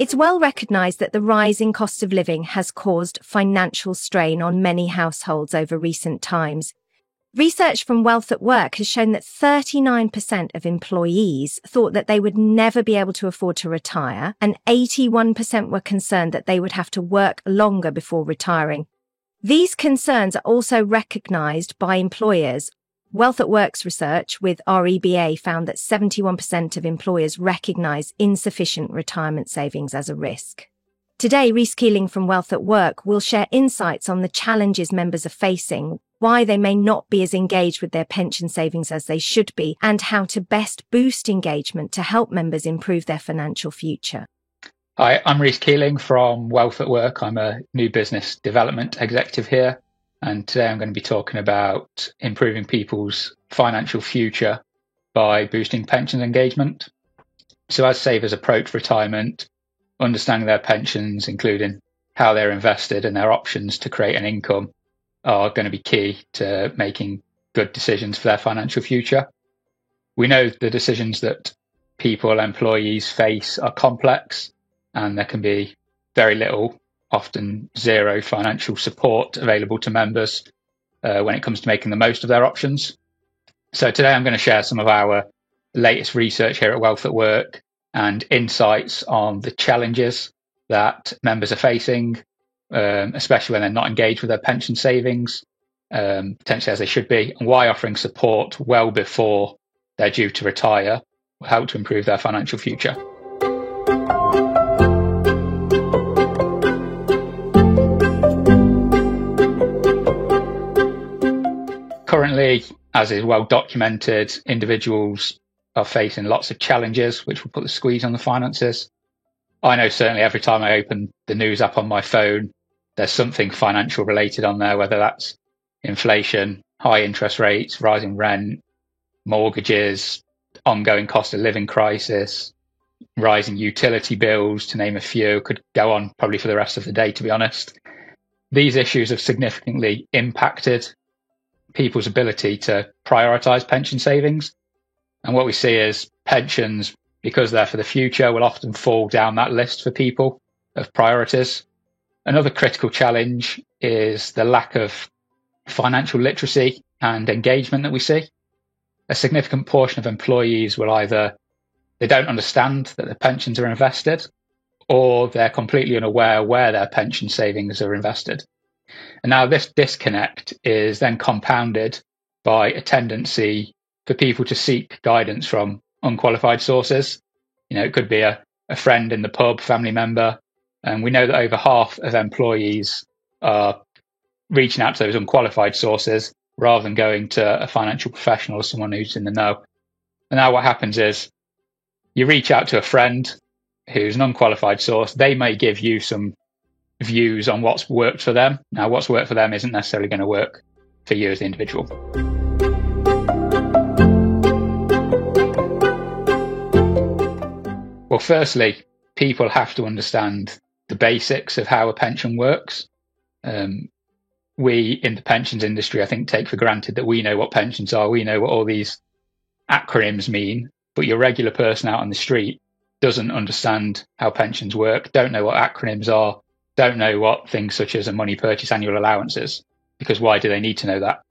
It's well recognised that the rising cost of living has caused financial strain on many households over recent times. Research from Wealth at Work has shown that 39% of employees thought that they would never be able to afford to retire, and 81% were concerned that they would have to work longer before retiring. These concerns are also recognised by employers. Wealth at Work's research with REBA found that 71% of employers recognise insufficient retirement savings as a risk. Today, Rhys Keeling from Wealth at Work will share insights on the challenges members are facing, why they may not be as engaged with their pension savings as they should be, and how to best boost engagement to help members improve their financial future. Hi, I'm Rhys Keeling from Wealth at Work. I'm a new business development executive here. And today I'm going to be talking about improving people's financial future by boosting pensions engagement. So as savers approach retirement, understanding their pensions, including how they're invested and their options to create an income, are going to be key to making good decisions for their financial future. We know the decisions that people, employees face are complex, and there can be very little, often zero financial support available to members when it comes to making the most of their options. So today I'm going to share some of our latest research here at Wealth at Work and insights on the challenges that members are facing, especially when they're not engaged with their pension savings, potentially as they should be, and why offering support well before they're due to retire will help to improve their financial future. Currently, as is well documented, individuals are facing lots of challenges which will put the squeeze on the finances. I know certainly every time I open the news app on my phone, there's something financial related on there, whether that's inflation, high interest rates, rising rent, mortgages, ongoing cost of living crisis, rising utility bills, to name a few. Could go on probably for the rest of the day, to be honest. These issues have significantly impacted people's ability to prioritise pension savings. And what we see is pensions, because they're for the future, will often fall down that list for people of priorities. Another critical challenge is the lack of financial literacy and engagement that we see. A significant portion of employees will either they don't understand that their pensions are invested, or they're completely unaware where their pension savings are invested. And now this disconnect is then compounded by a tendency for people to seek guidance from unqualified sources. You know, it could be a friend in the pub, family member. And we know that over half of employees are reaching out to those unqualified sources rather than going to a financial professional or someone who's in the know. And now what happens is you reach out to a friend who's an unqualified source. They may give you some views on what's worked for them. Now, what's worked for them isn't necessarily going to work for you as the individual. Well, firstly, people have to understand the basics of how a pension works. We in the pensions industry, I think, take for granted that we know what pensions are. We know what all these acronyms mean, but your regular person out on the street doesn't understand how pensions work, don't know what acronyms are, don't know what things such as a money purchase annual allowance is, because why do they need to know that?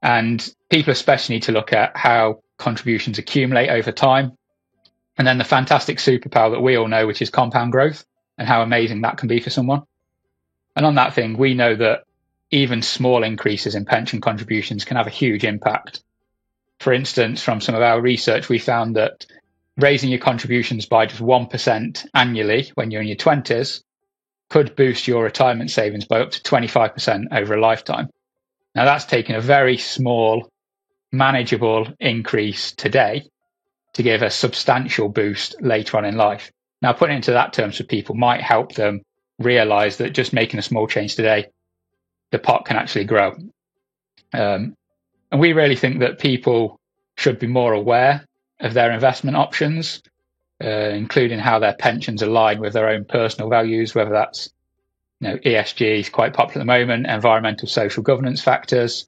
And people especially need to look at how contributions accumulate over time, and then the fantastic superpower that we all know, which is compound growth, and how amazing that can be for someone. And on that thing, we know that even small increases in pension contributions can have a huge impact. For instance, from some of our research, we found that raising your contributions by just 1% annually when you're in your 20s could boost your retirement savings by up to 25% over a lifetime. Now, that's taken a very small, manageable increase today to give a substantial boost later on in life. Now, putting it into that terms for people might help them realize that just making a small change today, the pot can actually grow. And we really think that people should be more aware of their investment options, including how their pensions align with their own personal values, whether that's ESG is quite popular at the moment, environmental social governance factors.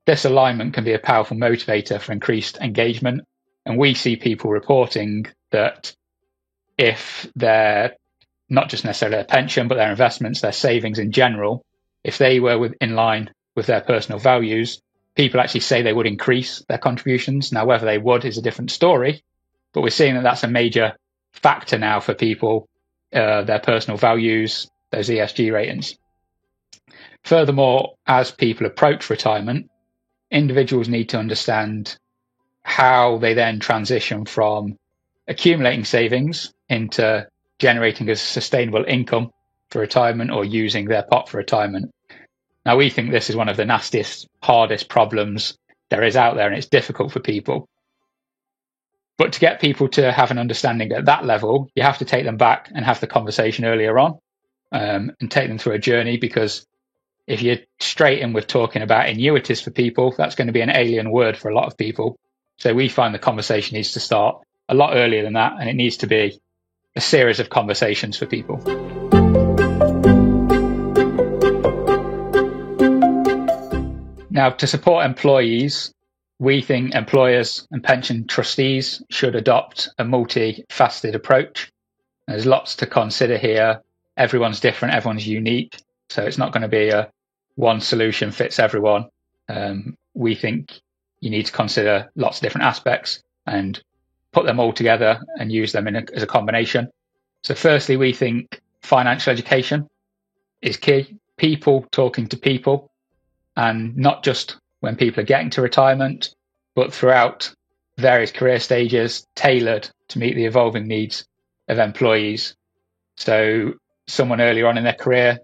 This alignment can be a powerful motivator for increased engagement. And we see people reporting that if their not just necessarily their pension, but their investments, their savings in general, if they were in line with their personal values, people actually say they would increase their contributions. Now, whether they would is a different story, but we're seeing that that's a major factor now for people, their personal values, those ESG ratings. Furthermore, as people approach retirement, individuals need to understand how they then transition from accumulating savings into generating a sustainable income for retirement or using their pot for retirement. Now, we think this is one of the nastiest, hardest problems there is out there, and it's difficult for people. But to get people to have an understanding at that level, you have to take them back and have the conversation earlier on, and take them through a journey, because if you're straight in with talking about annuities for people, that's going to be an alien word for a lot of people. So we find the conversation needs to start a lot earlier than that, and it needs to be a series of conversations for people. Now, to support employees, we think employers and pension trustees should adopt a multifaceted approach. There's lots to consider here. Everyone's different, everyone's unique. So it's not going to be a one solution fits everyone. We think you need to consider lots of different aspects and put them all together and use them as a combination. So firstly, we think financial education is key. People talking to people, and not just when people are getting to retirement, but throughout various career stages, tailored to meet the evolving needs of employees. So someone earlier on in their career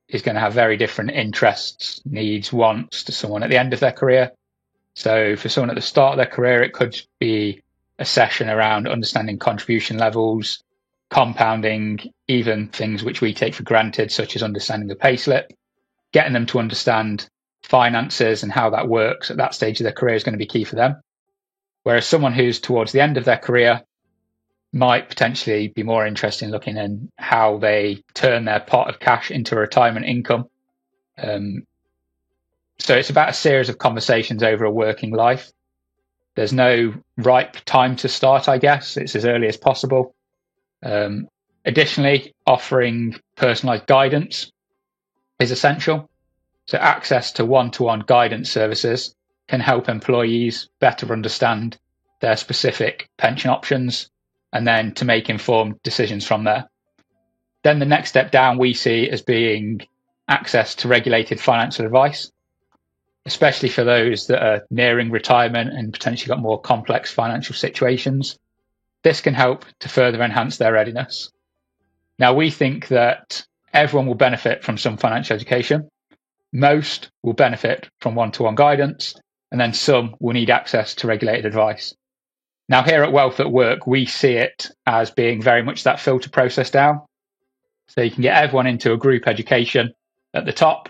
is going to have very different interests, needs, wants to someone at the end of their career. So for someone at the start of their career, it could be a session around understanding contribution levels, compounding, even things which we take for granted, such as understanding the payslip. Getting them to understand finances and how that works at that stage of their career is going to be key for them. Whereas someone who's towards the end of their career might potentially be more interested in looking at how they turn their pot of cash into retirement income. So it's about a series of conversations over a working life. There's no ripe time to start, I guess. It's as early as possible. Additionally, offering personalized guidance is essential. So access to one-to-one guidance services can help employees better understand their specific pension options and then to make informed decisions from there. Then the next step down we see as being access to regulated financial advice, especially for those that are nearing retirement and potentially got more complex financial situations. This can help to further enhance their readiness. Now, we think that everyone will benefit from some financial education. Most will benefit from one-to-one guidance, and then some will need access to regulated advice. Now, here at Wealth at Work, we see it as being very much that filter process down. So you can get everyone into a group education at the top,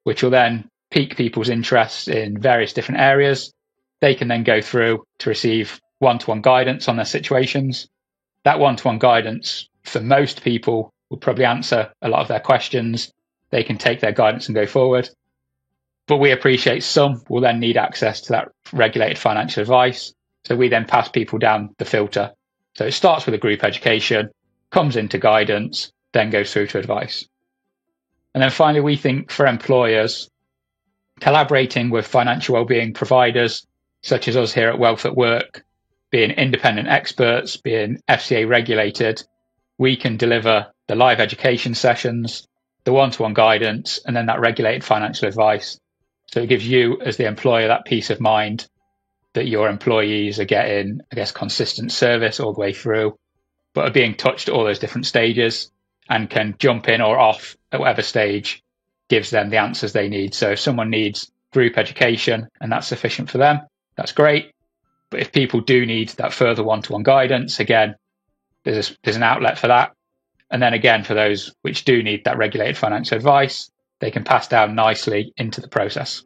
which will then pique people's interest in various different areas. They can then go through to receive one-to-one guidance on their situations. That one-to-one guidance, for most people, will probably answer a lot of their questions. They can take their guidance and go forward. But we appreciate some will then need access to that regulated financial advice. So we then pass people down the filter. So it starts with a group education, comes into guidance, then goes through to advice. And then finally, we think for employers, collaborating with financial wellbeing providers, such as us here at Wealth at Work, being independent experts, being FCA regulated, we can deliver the live education sessions, the one-to-one guidance, and then that regulated financial advice. So it gives you as the employer that peace of mind that your employees are getting, I guess, consistent service all the way through, but are being touched at all those different stages and can jump in or off at whatever stage gives them the answers they need. So if someone needs group education and that's sufficient for them, that's great. But if people do need that further one-to-one guidance, again, there's an outlet for that. And then again, for those which do need that regulated financial advice, they can pass down nicely into the process.